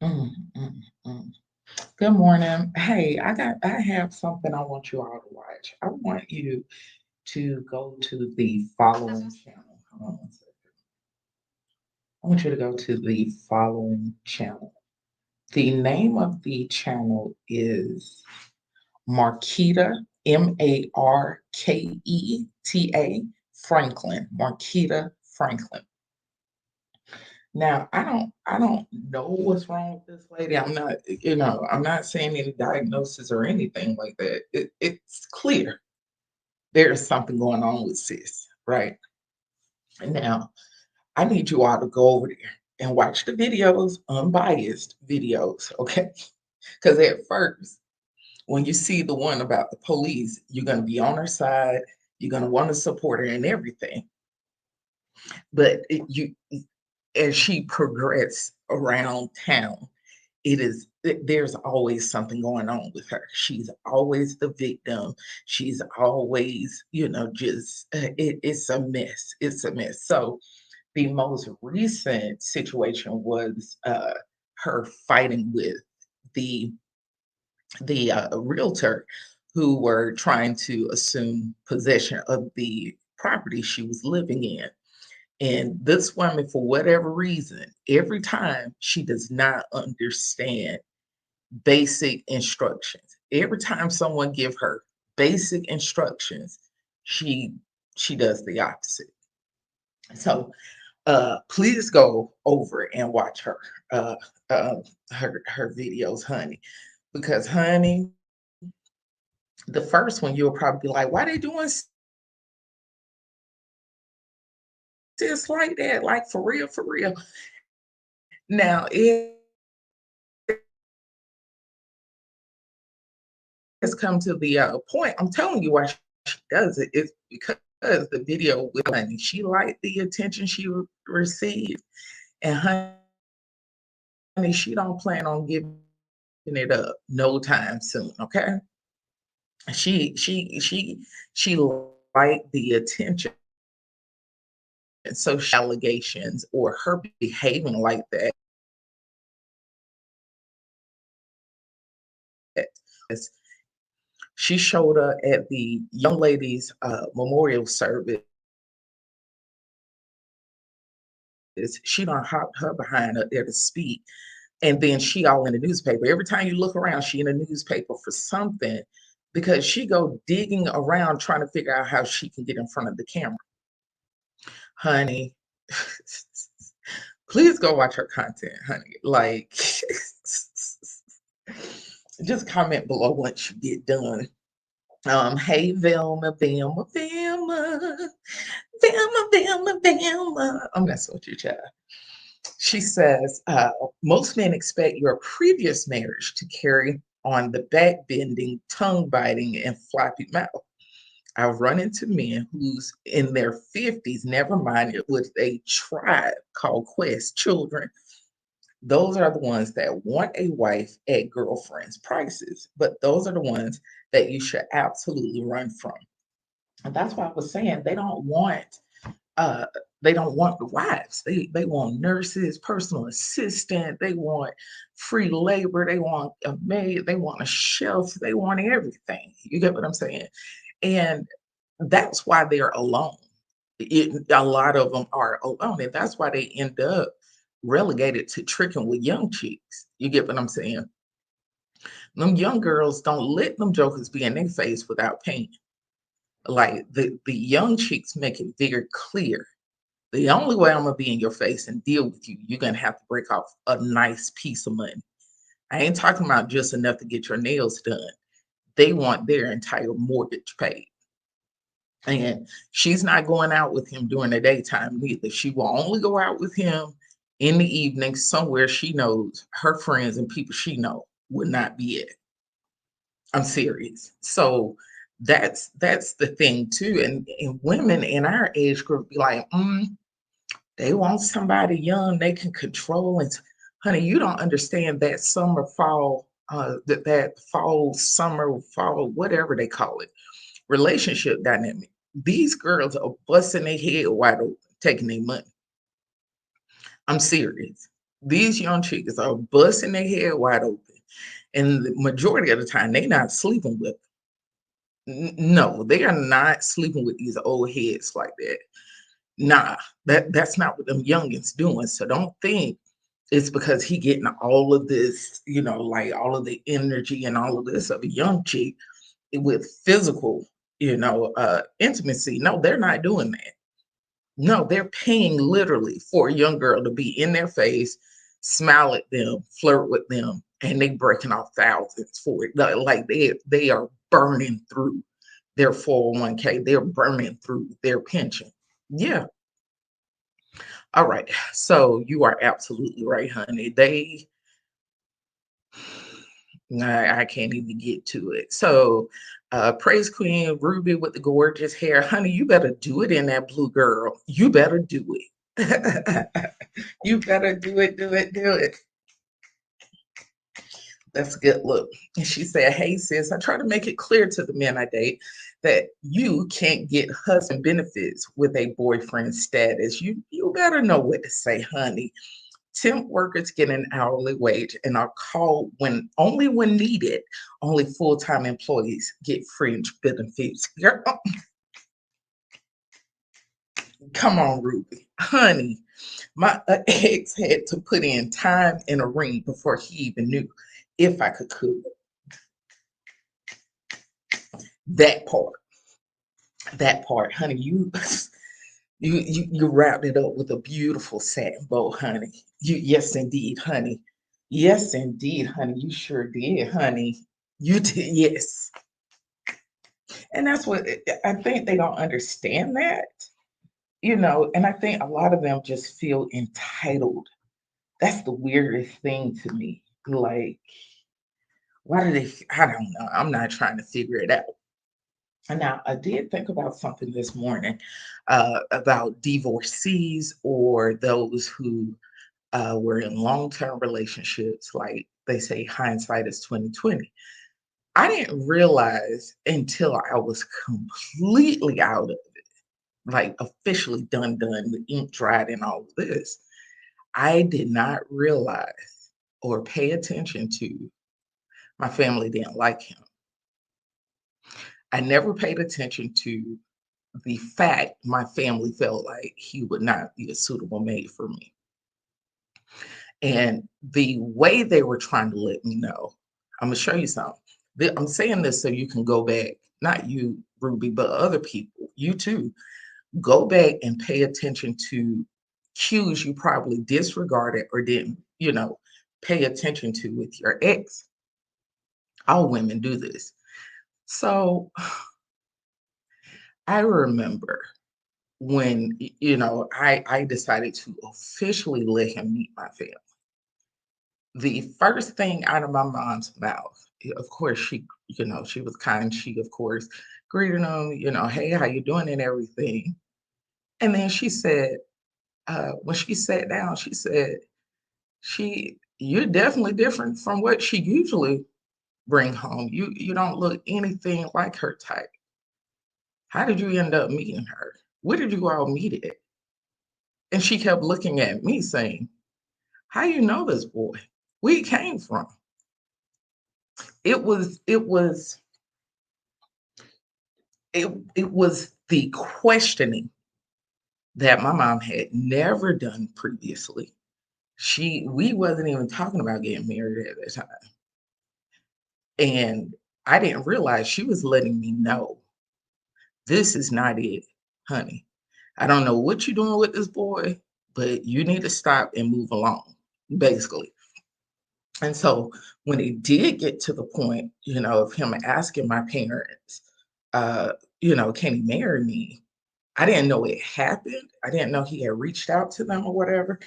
Mm, mm, mm. Good morning. Hey, I have something I want you all to watch. I want you to go to the following channel. Hold on one second. I want you to go to the following channel. The name of the channel is Marquita, Marketa Franklin. Marquita Franklin. Now, I don't know what's wrong with this lady. I'm not saying any diagnosis or anything like that. It's clear there's something going on with sis, right? And now I need you all to go over there and watch the videos, unbiased videos, okay? Because at first, when you see the one about the police, you're gonna be on her side, you're gonna want to support her and everything. But as she progressed around town, there's always something going on with her. She's always the victim. She's always, just it's a mess. It's a mess. So the most recent situation was her fighting with the realtor who were trying to assume possession of the property she was living in. And this woman, for whatever reason, every time she does not understand basic instructions. Every time someone give her basic instructions, she she does the opposite. So please go over and watch uh, her videos, honey, because honey, the first one you'll probably be like, why they doing sis like that, like for real, for real. Now has come to the point. I'm telling you why she does it. It's because the video with honey, she liked the attention she received, and honey, she don't plan on giving it up no time soon. Okay, she liked the attention, so allegations or her behaving like that. She showed up at the young lady's memorial service. She done hopped her behind up there to speak. And then she all in the newspaper. Every time you look around, she in the newspaper for something because she go digging around trying to figure out how she can get in front of the camera. Honey, please go watch her content, honey. Like, just comment below once you get done. Hey Velma, Velma, Velma, Velma, Velma, Velma. I'm messing with you, child. She says, most men expect your previous marriage to carry on the back bending, tongue biting, and floppy mouth. I've run into men who's in their 50s, never minded, with a tribe called Quest Children. Those are the ones that want a wife at girlfriend's prices, but those are the ones that you should absolutely run from. And that's why I was saying uh they don't want the wives. They want nurses, personal assistant, they want free labor, they want a maid, they want a chef, they want everything. You get what I'm saying? And that's why they're alone. A lot of them are alone, and that's why they end up relegated to tricking with young chicks. You get what I'm saying? Them young girls don't let them jokers be in their face without pain. Like the young chicks make it very clear. The only way I'm gonna be in your face and deal with you, you're gonna have to break off a nice piece of money. I ain't talking about just enough to get your nails done. They want their entire mortgage paid. And she's not going out with him during the daytime neither. She will only go out with him in the evening somewhere she knows her friends and people she know would not be at. I'm serious. So that's the thing too. And women in our age group be like, they want somebody young they can control. And honey, you don't understand that summer, fall, that fall, summer, fall, whatever they call it, relationship dynamic. These girls are busting their head wide open, taking their money. I'm serious. These young chicks are busting their head wide open. And the majority of the time, they not sleeping with. No, they are not sleeping with these old heads like that. Nah, that's not what them youngins doing. So don't think it's because he getting all of this, like all of the energy and all of this of a young chick with physical, intimacy. No, they're not doing that. No, they're paying literally for a young girl to be in their face, smile at them, flirt with them, and they breaking off thousands for it. Like they are burning through their 401k. They're burning through their pension. Yeah. All right. So you are absolutely right, honey. I can't even get to it. So, praise Queen Ruby with the gorgeous hair. Honey, you better do it in that blue girl. You better do it. You better do it, do it, do it. That's a good look. And she said, hey, sis, I try to make it clear to the men I date that you can't get husband benefits with a boyfriend status. You better know what to say, honey. Temp workers get an hourly wage and are called when needed. Only full-time employees get fringe benefits. Girl, come on, Ruby. Honey, my ex had to put in time in a ring before he even knew if I could cook. That part. That part, honey, you wrapped it up with a beautiful satin bow, honey. Yes, indeed, honey. Yes, indeed, honey. You sure did, honey. You did, yes. And that's what I think they don't understand that, and I think a lot of them just feel entitled. That's the weirdest thing to me. Like, why do they? I don't know. I'm not trying to figure it out. And now I did think about something this morning about divorcees or those who were in long-term relationships. Like they say, hindsight is 2020. I didn't realize until I was completely out of it, like officially done, the ink dried and all of this. I did not realize or pay attention to my family didn't like him. I never paid attention to the fact my family felt like he would not be a suitable mate for me. And the way they were trying to let me know, I'm gonna show you something. I'm saying this so you can go back, not you, Ruby, but other people, you too, go back and pay attention to cues you probably disregarded or didn't, pay attention to with your ex. All women do this. So I remember when I decided to officially let him meet my family. The first thing out of my mom's mouth, of course, she was kind. She, of course, greeted him, hey, how you doing and everything. And then she said, when she sat down, she said, you're definitely different from what she usually bring home. You don't look anything like her type. How did you end up meeting her? Where did you all meet at? And she kept looking at me saying, how you know this boy? Where he came from? It was the questioning that my mom had never done previously. We wasn't even talking about getting married at that time. And I didn't realize she was letting me know this is not it, honey. I don't know what you're doing with this boy, but you need to stop and move along, basically. And so when it did get to the point, of him asking my parents, uh, can he marry me? I didn't know it happened. I didn't know he had reached out to them or whatever.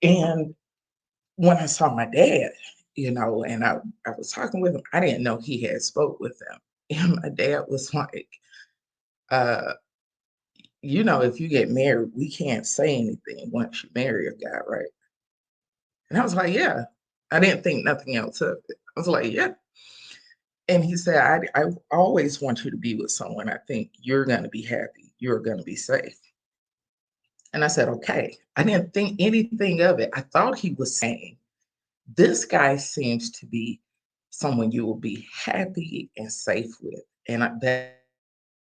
And when I saw my dad, and I was talking with him, I didn't know he had spoke with them. And my dad was like, uh, if you get married, we can't say anything once you marry a guy, right? And I was like, yeah. I didn't think nothing else of it. I was like, yeah. And he said, I always want you to be with someone I think you're going to be happy. You're going to be safe. And I said, okay. I didn't think anything of it. I thought he was saying, this guy seems to be someone you will be happy and safe with. And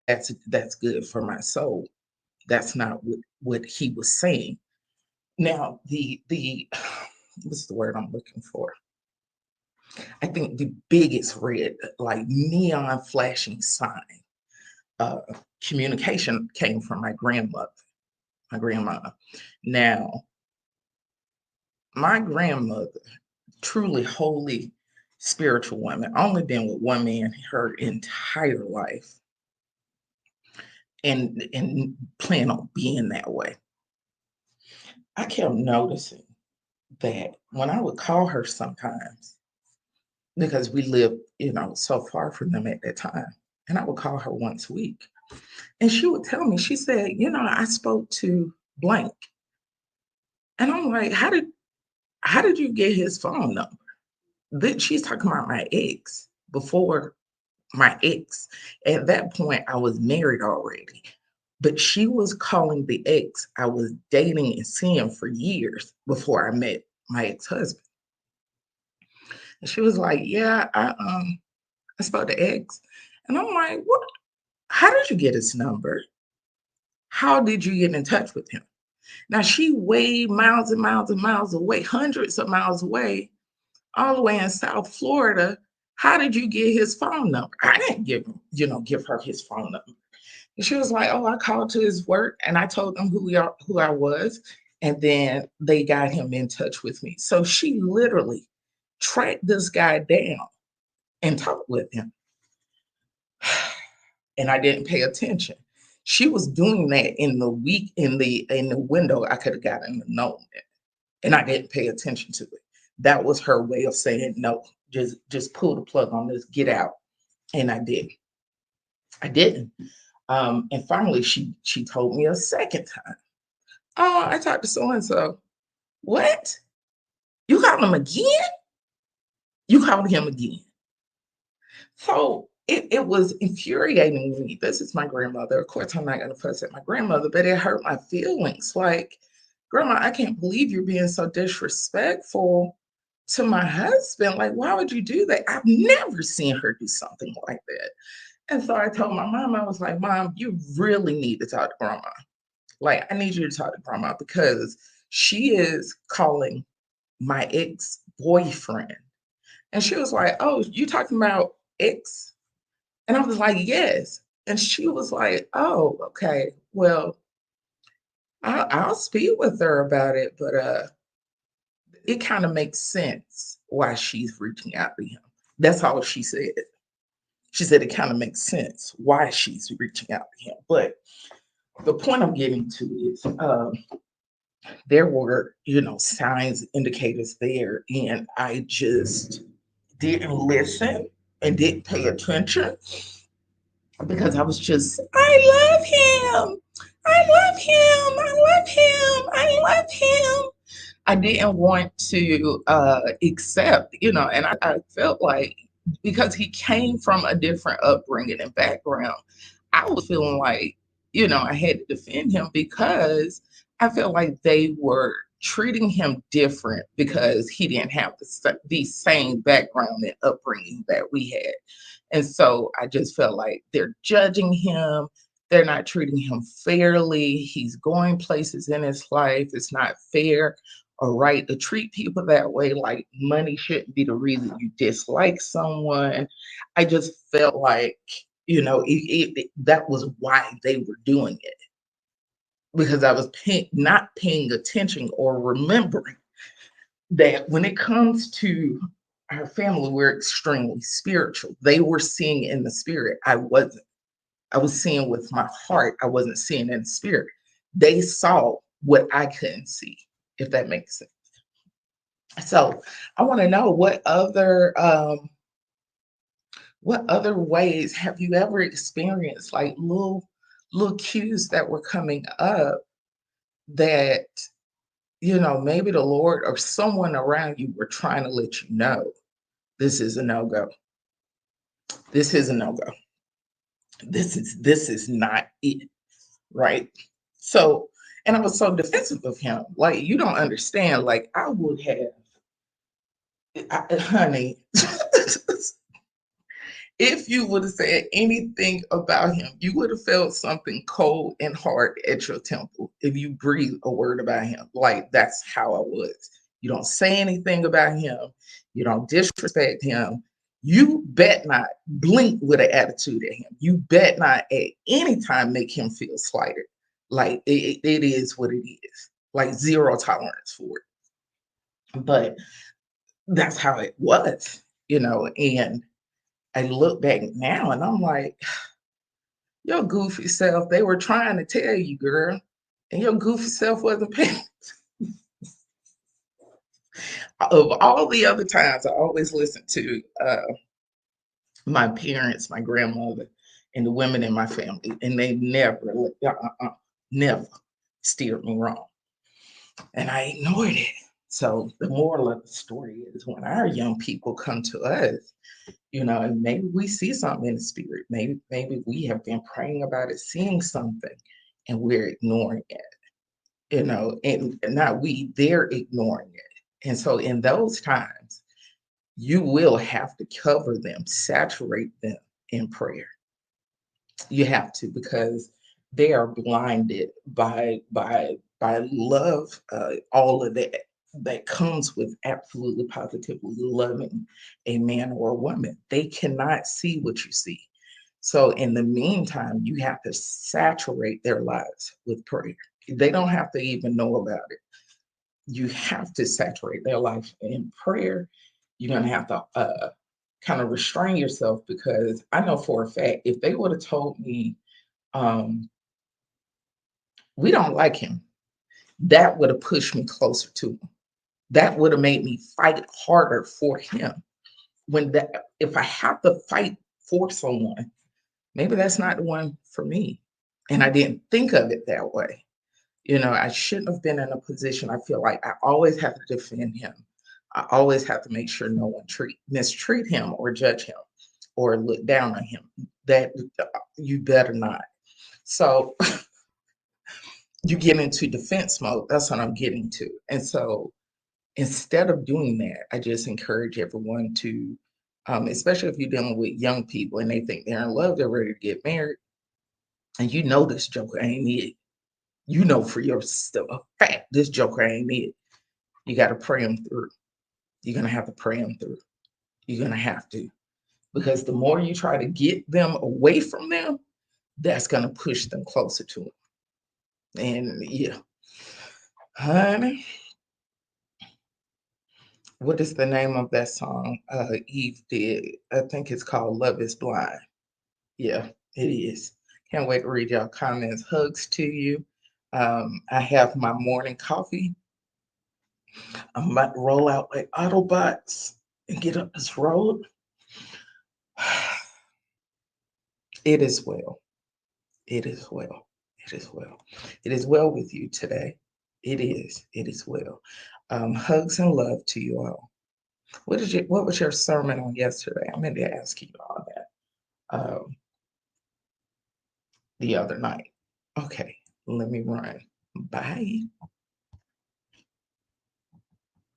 that's good for my soul. That's not what he was saying. Now, the what's the word I'm looking for? I think the biggest red, like neon flashing sign, uh, communication came from my grandmother, my grandma. Now, my grandmother, truly holy, spiritual woman, only been with one man her entire life, and plan on being that way. I kept noticing that when I would call her sometimes, because we lived, so far from them at that time, and I would call her once a week, and she would tell me, she said, I spoke to blank, and I'm like, how did you get his phone number? Then she's talking about my ex before my ex. At that point, I was married already, but she was calling the ex I was dating and seeing for years before I met my ex-husband. And she was like, "Yeah, I spoke to X." And I'm like, "What? How did you get his number? How did you get in touch with him?" Now she way miles and miles and miles away, hundreds of miles away, all the way in South Florida. How did you get his phone number? I didn't give her his phone number. And she was like, "Oh, I called to his work and I told them who I was, and then they got him in touch with me." So she literally tracked this guy down and talked with him. And I didn't pay attention. She was doing that in the week in the window I could have gotten to know it, and I didn't pay attention to it. That was her way of saying no. Just pull the plug on this, get out, and I did. I didn't. And finally, she told me a second time. "Oh, I talked to so and so." What? You called him again? You called him again? So it was infuriating me. This is my grandmother. Of course, I'm not going to fuss at my grandmother, but it hurt my feelings. Like, Grandma, I can't believe you're being so disrespectful to my husband. Like, why would you do that? I've never seen her do something like that. And so I told my mom, I was like, "Mom, you really need to talk to Grandma. Like, I need you to talk to Grandma because she is calling my ex boyfriend." And she was like, "Oh, you talking about ex?" And I was like, "Yes." And she was like, "Oh, okay. Well, I'll speak with her about it, but it kind of makes sense why she's reaching out to him." That's all she said. She said it kind of makes sense why she's reaching out to him. But the point I'm getting to is there were, signs, indicators there, and I just didn't listen and didn't pay attention because I was just, "I love him. I love him. I love him. I love him." I didn't want to accept, and I felt like because he came from a different upbringing and background, I was feeling like, I had to defend him because I felt like they were treating him different because he didn't have the same background and upbringing that we had. And so I just felt like they're judging him. They're not treating him fairly. He's going places in his life. It's not fair or right to treat people that way. Like money shouldn't be the reason you dislike someone. I just felt like, that was why they were doing it because I was not paying attention or remembering that when it comes to our family, we're extremely spiritual. They were seeing in the spirit. I wasn't. I was seeing with my heart. I wasn't seeing in the spirit. They saw what I couldn't see, if that makes sense. So I want to know what other ways have you ever experienced like little cues that were coming up that maybe the Lord or someone around you were trying to let you know this is a no-go. This is a no-go. This is not it, right? So And I was so defensive of him. Like, you don't understand. Like, I would have, honey, if you would have said anything about him, you would have felt something cold and hard at your temple if you breathe a word about him. Like, that's how I was. You don't say anything about him, you don't disrespect him. You bet not blink with an attitude at him. You bet not at any time make him feel slighted. Like, it is what it is. Like, zero tolerance for it. But that's how it was, and I look back now and I'm like, your goofy self, they were trying to tell you, girl, and your goofy self wasn't paying. Of all the other times, I always listen to my parents, my grandmother, and the women in my family, and they never steered me wrong. And I ignored it. So the moral of the story is when our young people come to us, and maybe we see something in the spirit. Maybe we have been praying about it, seeing something, and we're ignoring it. And not we, they're ignoring it. And so in those times, you will have to cover them, saturate them in prayer. You have to, because they are blinded by love, all of that comes with absolutely positively loving a man or a woman. They cannot see what you see. So in the meantime, you have to saturate their lives with prayer. They don't have to even know about it. You have to saturate their life in prayer. You're going to have to kind of restrain yourself, because I know for a fact if they would have told me, um, we don't like him, that would have pushed me closer to him. That would have made me fight harder for him. If I have to fight for someone, maybe that's not the one for me. And I didn't think of it that way. I shouldn't have been in a position. I feel like I always have to defend him. I always have to make sure no one mistreat him or judge him or look down on him. That you better not. So you get into defense mode. That's what I'm getting to. And so instead of doing that, I just encourage everyone to, especially if you're dealing with young people and they think they're in love, they're ready to get married, and this joker ain't it. You know for yourself a fact this joker ain't it. You got to pray them through. You're gonna have to pray them through. You're gonna have to, because the more you try to get them away from them, that's gonna push them closer to them. And yeah, honey, what is the name of that song Eve did? I think it's called Love is Blind. Yeah, it is. Can't wait to read y'all comments. Hugs to you. I have my morning coffee. I'm about to roll out like Autobots and get up this road. It is well. It is well. It is well. It is well with you today. It is. It is well. Hugs and love to you all. What was your sermon on yesterday? I meant to ask you all that the other night. Okay, let me run. Bye.